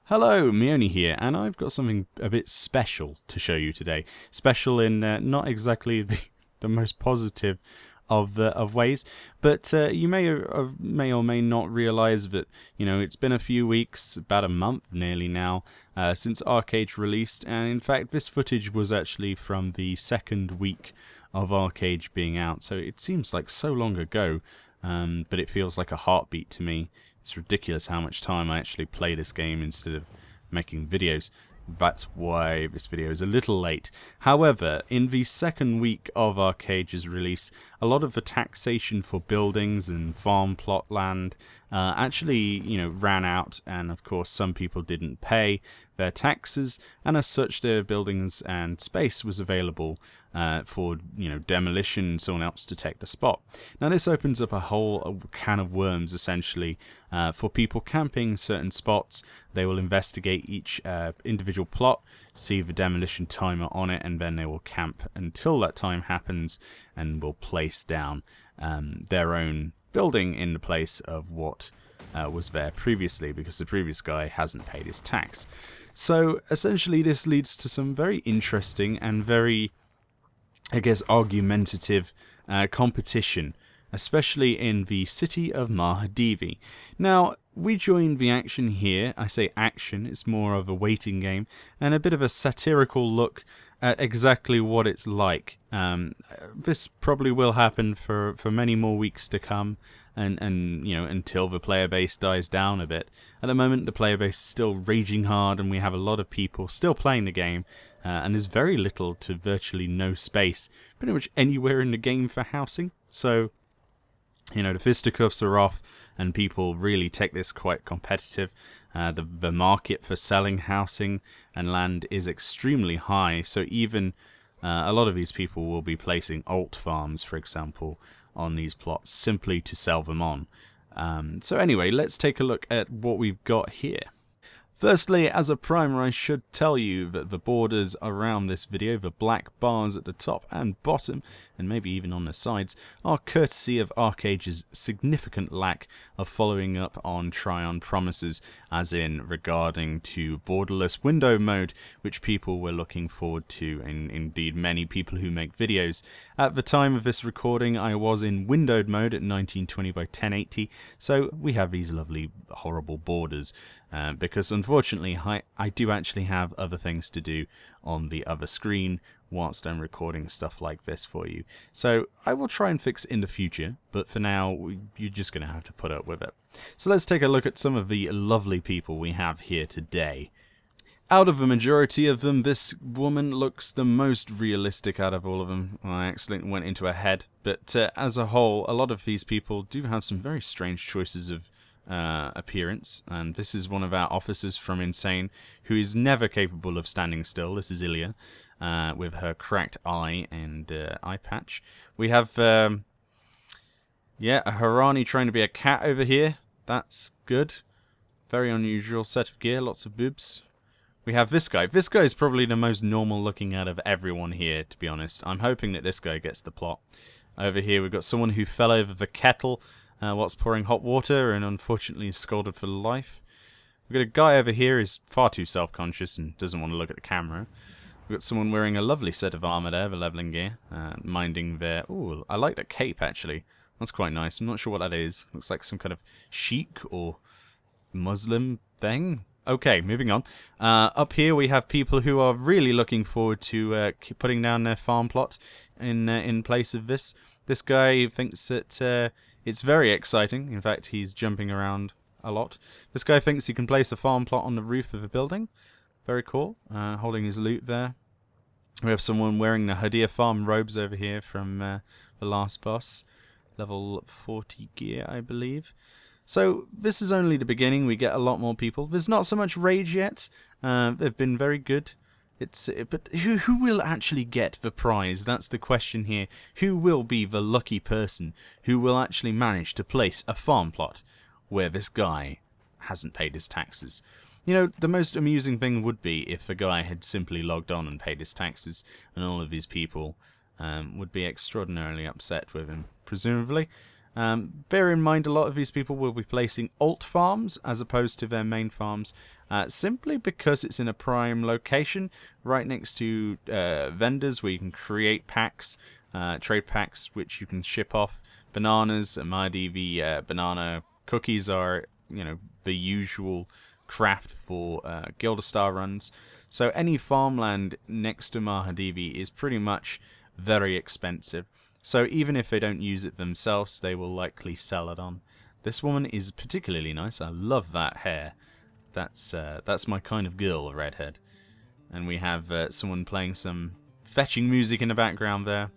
Hello, Meoni here, and I've got something a bit special to show you today. Special in not exactly the most positive of ways, but you may or may not realise that it's been a few weeks, about a month nearly now, since Archeage released, and in fact this footage was actually from the second week of Archeage being out, so it seems like so long ago, but it feels like a heartbeat to me. It's ridiculous how much time I actually play this game instead of making videos. That's why this video is a little late. However, in the second week of Archeage's release, a lot of the taxation for buildings and farm plot land actually, ran out, and of course some people didn't pay their taxes, and as such their buildings and space was available for demolition, someone else to take the spot. Now this opens up a whole can of worms essentially for people camping certain spots. They will investigate each individual plot, see the demolition timer on it, and then they will camp until that time happens and will place down their own building in the place of what was there previously, because the previous guy hasn't paid his tax. So essentially this leads to some very interesting and very, I guess, argumentative competition, especially in the city of Mahadivi. Now, we joined the action here. I say action, it's more of a waiting game, and a bit of a satirical look at exactly what it's like. This probably will happen for many more weeks to come, and until the player base dies down a bit. At the moment the player base is still raging hard, and we have a lot of people still playing the game, and there's very little to virtually no space pretty much anywhere in the game for housing. So the fisticuffs are off, and people really take this quite competitive. The market for selling housing and land is extremely high, so even a lot of these people will be placing alt farms, for example, on these plots simply to sell them on. So anyway, let's take a look at what we've got here. Firstly, as a primer, I should tell you that the borders around this video, the black bars at the top and bottom, and maybe even on the sides, are courtesy of Archeage's significant lack of following up on Tryon promises, as in regarding to borderless window mode, which people were looking forward to, and indeed many people who make videos. At the time of this recording, I was in windowed mode at 1920 by 1080, so we have these lovely, horrible borders. Because unfortunately I do actually have other things to do on the other screen whilst I'm recording stuff like this for you. So I will try and fix it in the future, but for now you're just going to have to put up with it. So let's take a look at some of the lovely people we have here today. Out of the majority of them, this woman looks the most realistic out of all of them. Well, I accidentally went into her head, but as a whole, a lot of these people do have some very strange choices of appearance, and this is one of our officers from Insane, who is never capable of standing still. This is Ilya, with her cracked eye and eye patch. We have a Harani trying to be a cat over here. That's good. Very unusual set of gear, lots of boobs. We have this guy. This guy is probably the most normal looking out of everyone here, to be honest. I'm hoping that this guy gets the plot. Over here we've got someone who fell over the kettle whilst pouring hot water and unfortunately is scalded for life. We've got a guy over here who's far too self-conscious and doesn't want to look at the camera. We've got someone wearing a lovely set of armour there, the levelling gear, minding their... Ooh, I like that cape actually. That's quite nice. I'm not sure what that is. Looks like some kind of sheik or Muslim thing. Okay, moving on. Up here we have people who are really looking forward to putting down their farm plot in place of this. This guy thinks that it's very exciting. In fact, he's jumping around a lot. This guy thinks he can place a farm plot on the roof of a building. Very cool. Holding his loot there. We have someone wearing the Hadir Farm robes over here from the last boss. Level 40 gear, I believe. So this is only the beginning. We get a lot more people. There's not so much rage yet. They've been very good. But who will actually get the prize? That's the question here. Who will be the lucky person who will actually manage to place a farm plot where this guy hasn't paid his taxes? The most amusing thing would be if the guy had simply logged on and paid his taxes, and all of these people would be extraordinarily upset with him, presumably. Bear in mind, a lot of these people will be placing alt farms as opposed to their main farms, simply because it's in a prime location, right next to vendors where you can create packs, trade packs, which you can ship off. Bananas, Mahdi, the banana cookies are, the usual craft for Gilder Star runs. So any farmland next to Mahadivi is pretty much very expensive. So even if they don't use it themselves, they will likely sell it on. This woman is particularly nice. I love that hair. That's my kind of girl, a redhead. And we have someone playing some fetching music in the background there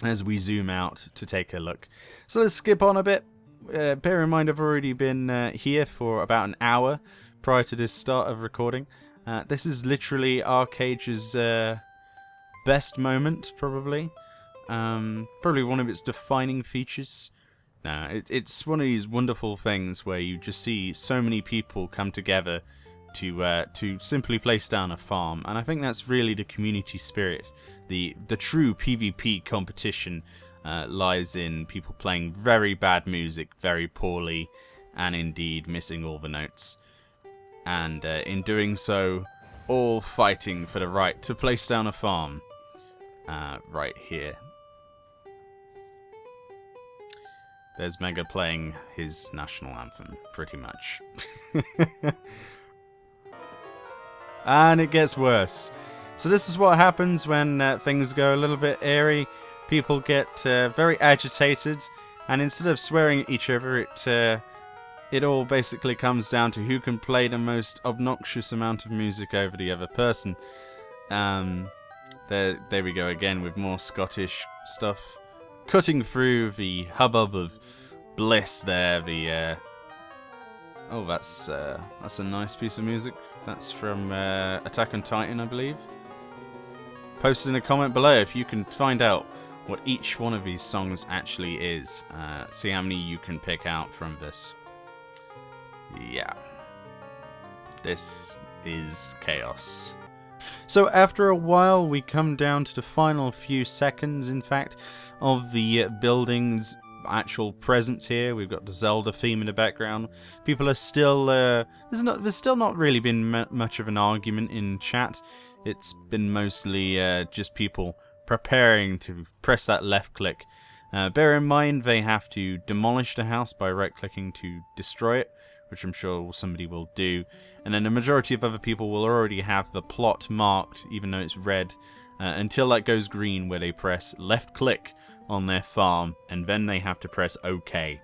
as we zoom out to take a look. So let's skip on a bit. Bear in mind I've already been here for about an hour prior to this start of recording. This is literally Archeage's best moment, probably. Probably one of its defining features. It's one of these wonderful things where you just see so many people come together to simply place down a farm, and I think that's really the community spirit. The true PvP competition lies in people playing very bad music very poorly, and indeed missing all the notes, and in doing so, all fighting for the right to place down a farm. Right here. There's Mega playing his national anthem, pretty much. And it gets worse. So this is what happens when things go a little bit airy. People get very agitated, and instead of swearing at each other, it all basically comes down to who can play the most obnoxious amount of music over the other person. There we go again with more Scottish stuff. Cutting through the hubbub of bliss there, oh, that's a nice piece of music. That's from Attack on Titan, I believe. Post in a comment below if you can find out what each one of these songs actually is. See how many you can pick out from this. Yeah. This is chaos. So after a while we come down to the final few seconds, in fact, of the building's actual presence here. We've got the Zelda theme in the background. People are still... there's still not really been much of an argument in chat. It's been mostly just people preparing to press that left click. Bear in mind they have to demolish the house by right-clicking to destroy it, which I'm sure somebody will do. And then the majority of other people will already have the plot marked, even though it's red, until that goes green, where they press left click on their farm, and then they have to press OK.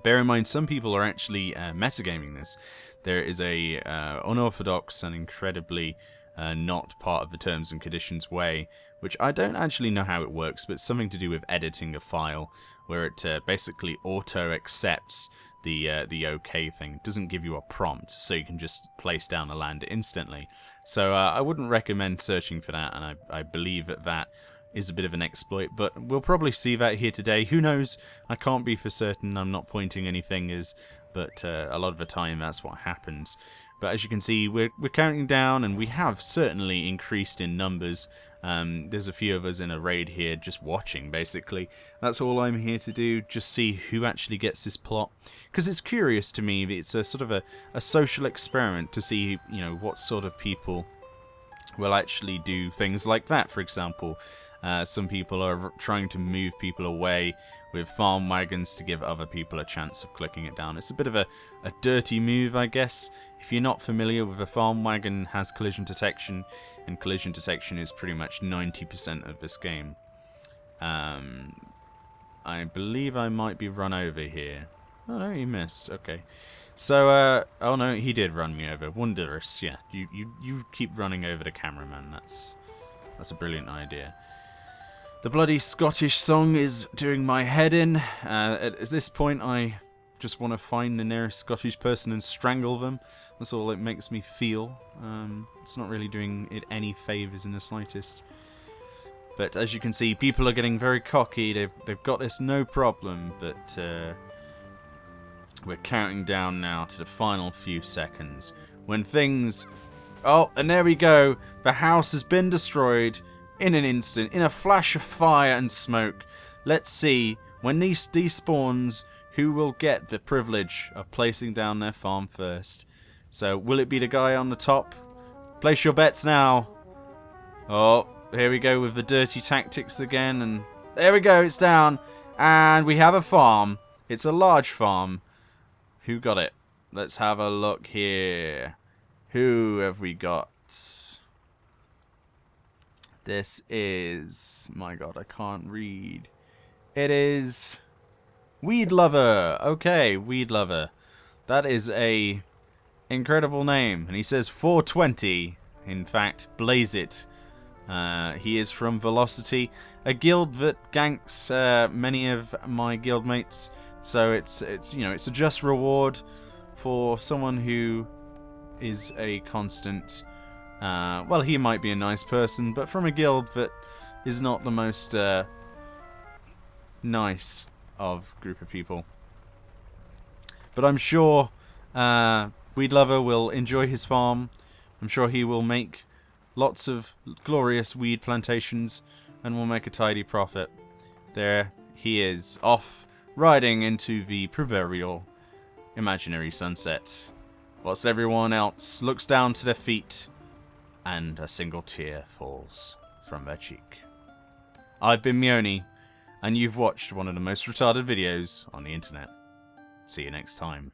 Bear in mind, some people are actually metagaming this. There is a unorthodox and incredibly not part of the terms and conditions way, which I don't actually know how it works, but it's something to do with editing a file, where it basically auto-accepts the OK thing. It doesn't give you a prompt, so you can just place down the land instantly. So I wouldn't recommend searching for that, and I believe that is a bit of an exploit, but we'll probably see that here today. Who knows? I can't be for certain. I'm not pointing any fingers, but a lot of the time that's what happens. But as you can see, we're counting down, and we have certainly increased in numbers. There's a few of us in a raid here just watching, basically. That's all I'm here to do, just see who actually gets this plot. Because it's curious to me, it's a sort of a social experiment to see, what sort of people will actually do things like that, for example. Some people are trying to move people away with farm wagons to give other people a chance of clicking it down. It's a bit of a dirty move, I guess. If you're not familiar with, a farm wagon has collision detection, and collision detection is pretty much 90% of this game. I believe I might be run over here. Oh no, he missed. Okay. So, oh no, he did run me over. Wondrous, yeah. You keep running over the cameraman. That's a brilliant idea. The bloody Scottish song is doing my head in. At this point, I just want to find the nearest Scottish person and strangle them. That's all it makes me feel. It's not really doing it any favours in the slightest. But as you can see, people are getting very cocky. They've got this no problem. But we're counting down now to the final few seconds. When things... Oh, and there we go. The house has been destroyed in an instant, in a flash of fire and smoke. Let's see When these despawns, who will get the privilege of placing down their farm first? So, will it be the guy on the top? Place your bets now. Oh, here we go with the dirty tactics again, and there we go, it's down. And we have a farm. It's a large farm. Who got it? Let's have a look here. Who have we got? This is... my god, I can't read. It is... Weed Lover. Okay, Weed Lover. That is a incredible name. And he says 420. In fact, blaze it. He is from Velocity, a guild that ganks many of my guildmates. So it's you know, it's a just reward for someone who is a constant. Well, he might be a nice person, but from a guild that is not the most nice of group of people. But I'm sure Weed Lover will enjoy his farm. I'm sure he will make lots of glorious weed plantations and will make a tidy profit. There he is, off riding into the proverbial imaginary sunset, whilst everyone else looks down to their feet and a single tear falls from their cheek. I've been Meoni, and you've watched one of the most retarded videos on the internet. See you next time.